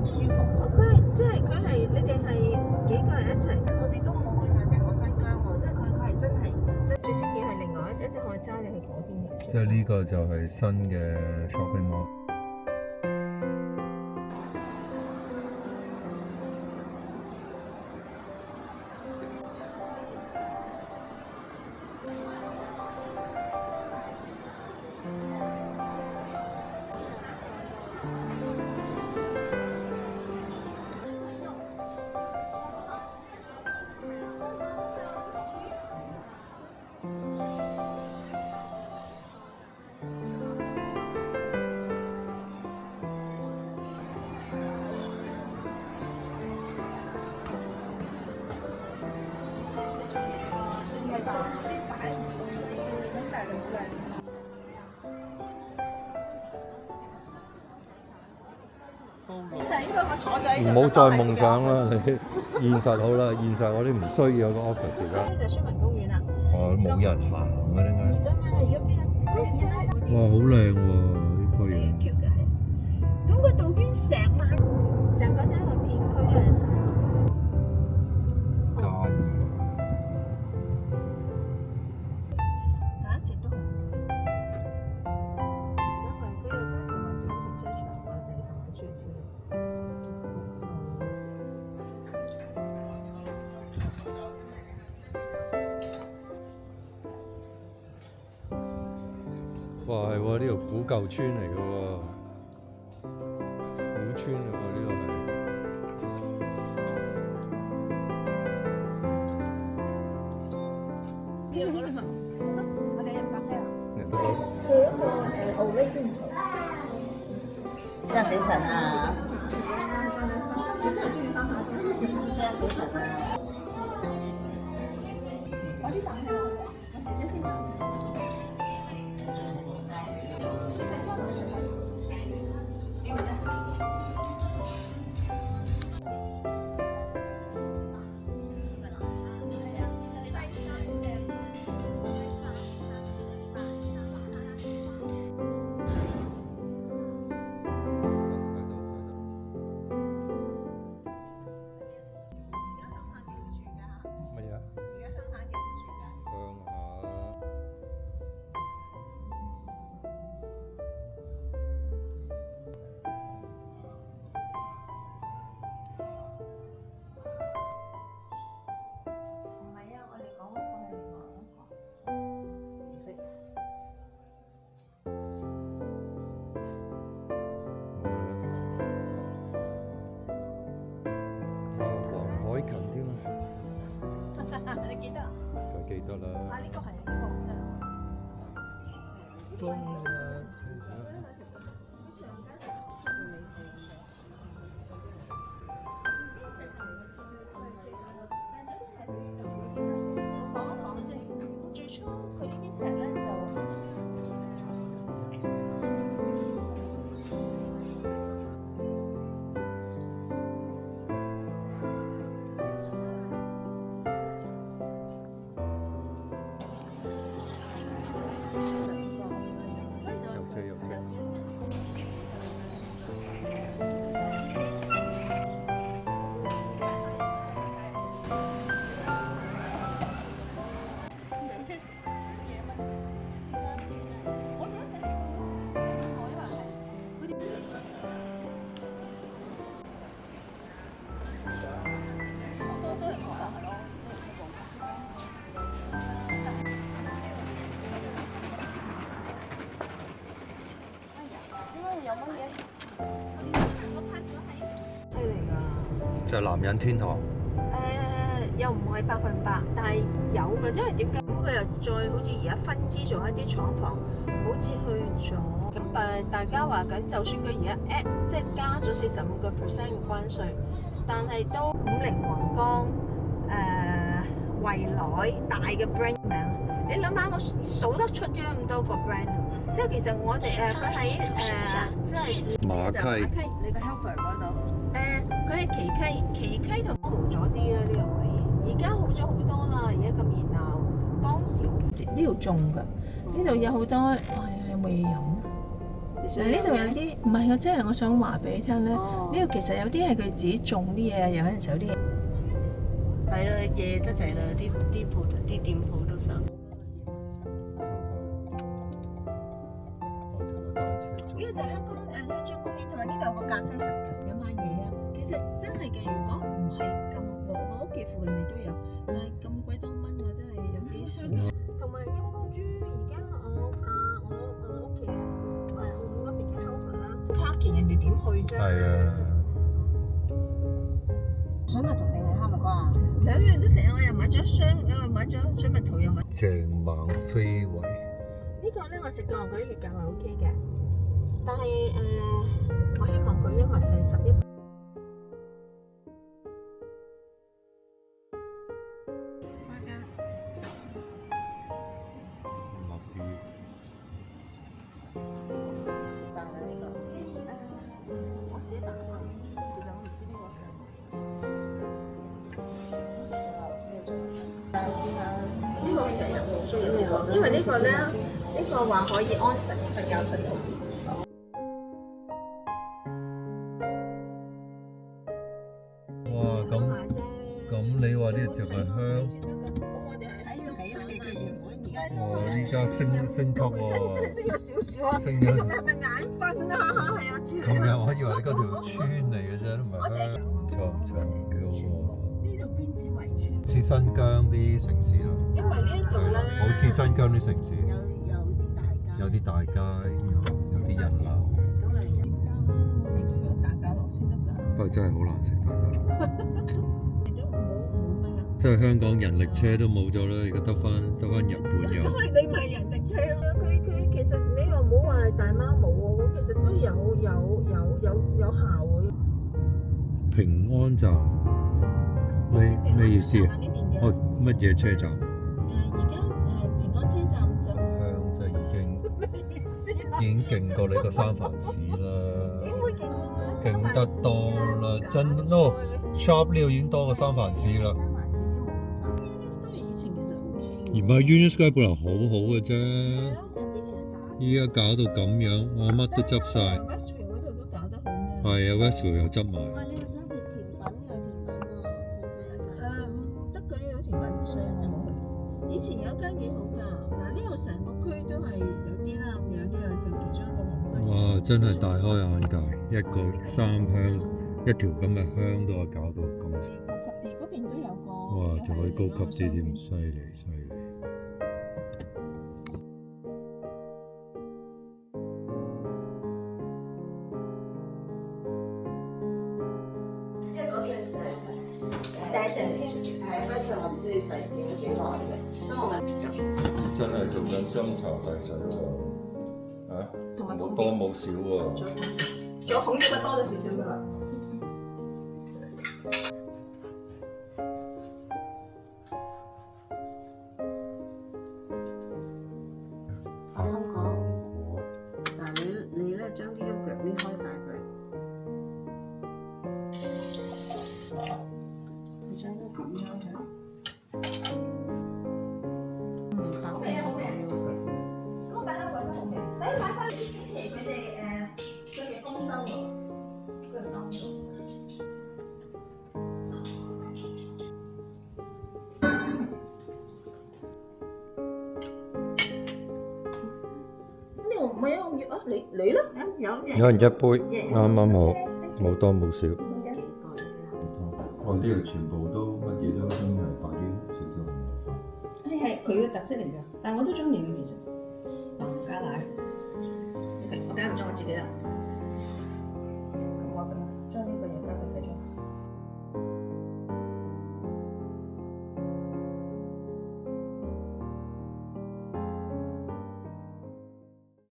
好舒服。佢係你哋係幾個人一齊？我哋都冇去晒成個新疆喎，即係佢係真係最 city 係另外一隻可以揸你去嗰邊嘅。即係呢個就係新嘅 shopping mall。唔好再夢想啦，你現實好啦，現實我哋唔需要有個 office 而家。呢就係宣文公園啦。哦，冇人行啊，點解？而家嘛，而家邊啊？哇，好靚喎呢個嘢。橋嘅係。咁個杜鵑成個一個片區都係山路。嘉義。第一次都好貴。所以佢嗰陣時話整停車場啊，地下諸如此類。哇，係喎，呢條古舊村嚟嘅喎，古村嚟喎，呢個係。我哋飲咖啡啊！人都好。佢嗰個奧利都唔錯。真係死神啊！真係中意翻下先。真係死神啊！我啲啖係我姐姐先飲。乜嘢啊？而家鄉下幾多住㗎？鄉下。唔係啊，我哋講嗰個係另外一個。唔識。黃海芹添啊！你記得啊？就記得啦。呢個係呢個真係。風啊！我講一講啫，最初佢呢啲石咧就。有車有車。犀利㗎！就係男人天堂。又唔係100%，但係有嘅，因為點解？咁佢又再好似而家分支咗一啲廠房，好似去咗咁大家話緊，就算佢而家即係加咗45% 嘅關稅，但係都50皇崗、蔚來大嘅 brand 名，你諗下我數得出咗咁多個 brand，即係其實我哋佢喺即係馬溪。你個 helper 嗰度，佢喺旗溪就好咗啲啦呢個位，而家好咗好多啦，而家咁熱鬧。當時呢度種㗎，呢度有好多，有冇嘢飲？嗱呢度有啲唔係，我真係我想話俾你聽咧，呢度其實有啲係佢自己種啲嘢，有陣時有啲嘢。係啊，夜得滯啦，啲鋪頭啲店鋪都收。呢個就係香港香蕉公園，同埋呢度有個咖啡室㗎，有買嘢啊。其實真係嘅，如果唔係咁我屋企附近你都有，但係咁鬼多蚊喎，真係有啲香。同埋陰公豬，而家我屋企澳門嗰邊嘅 house 啦 ，parking 人哋點去啫？係啊。水蜜桃定係哈密瓜啊？兩樣都食，我又買咗一箱，又買咗水蜜桃，又買。鄭猛飛圍。呢個咧我食過，我覺得價係 OK 嘅，但係我希望佢因為係11。我試一啖先，其實我唔知呢個係。呢個成日冇中意呢個，因為呢個咧，呢個話可以安神瞓覺瞓到。哇，咁你話呢就係香？咁我哋係喺原本而家。哇！依家升級喎。升咗少少啊！升咗。你琴日係咪眼瞓啊？係啊，知。琴日我以為你嗰條村嚟嘅啫，都唔係香。唔錯唔錯，幾好喎。呢度邊子圍村。似新疆啲城市咯。因為呢度咧，好似新疆啲城市。有啲大街，有啲人流。咁啊我哋都有大家樂先得㗎。不過真係好難食大家樂。你都冇咩啊？即係香港人力車都冇咗啦，而家得翻日本有。因為你咪人力車咯，佢其實你又唔好話係大媽冇喎，其實都有效喎。平安站咩意思啊？哦，乜嘢車站？而家平安車站就香真係已經勁過你個三藩市啦。點會勁過我？勁得多啦，真 no shop 呢度已經多過三藩市啦。以前其實 OK 而唔係 Union Square 本來好好嘅啫，係咯，嗰邊人打。依家搞到咁樣，我乜都執晒。Westfield 嗰度都搞得好咩？係啊 ，Westfield 又執埋。哇！你想食甜品唔得嘅，呢度甜品唔需要我冇去。以前有間幾好㗎，嗱呢度成個區都係有啲啦咁樣，呢個佢其中一個冇去。哇！真係大開眼界，一個三鄉，一條咁嘅鄉都可以搞到咁。高級啲，嗰邊都有個。哇！仲可以高級啲添，犀利犀利。第一隻先。係嗰場我唔知你洗幾耐嘅，所以我問。真係做緊斟茶遞水喎，嚇！同埋冇多冇少喎。仲有孔雀多咗少少㗎啦。香港，嗱你咧將啲肉腳搣開晒佢，你將佢咁樣嘅，好味好味。咁我擺喺櫃都好味，所以買翻啲星期佢哋佢哋豐收喎，佢哋當做。唔係啊，我啊你啦，有人一杯，啱啱好，冇多冇少。我呢度全部都乜嘢都真係擺啲少少紅蘿蔔。係佢嘅特色嚟㗎，但我都中意嘅其實。加奶，我等唔中我自己啦。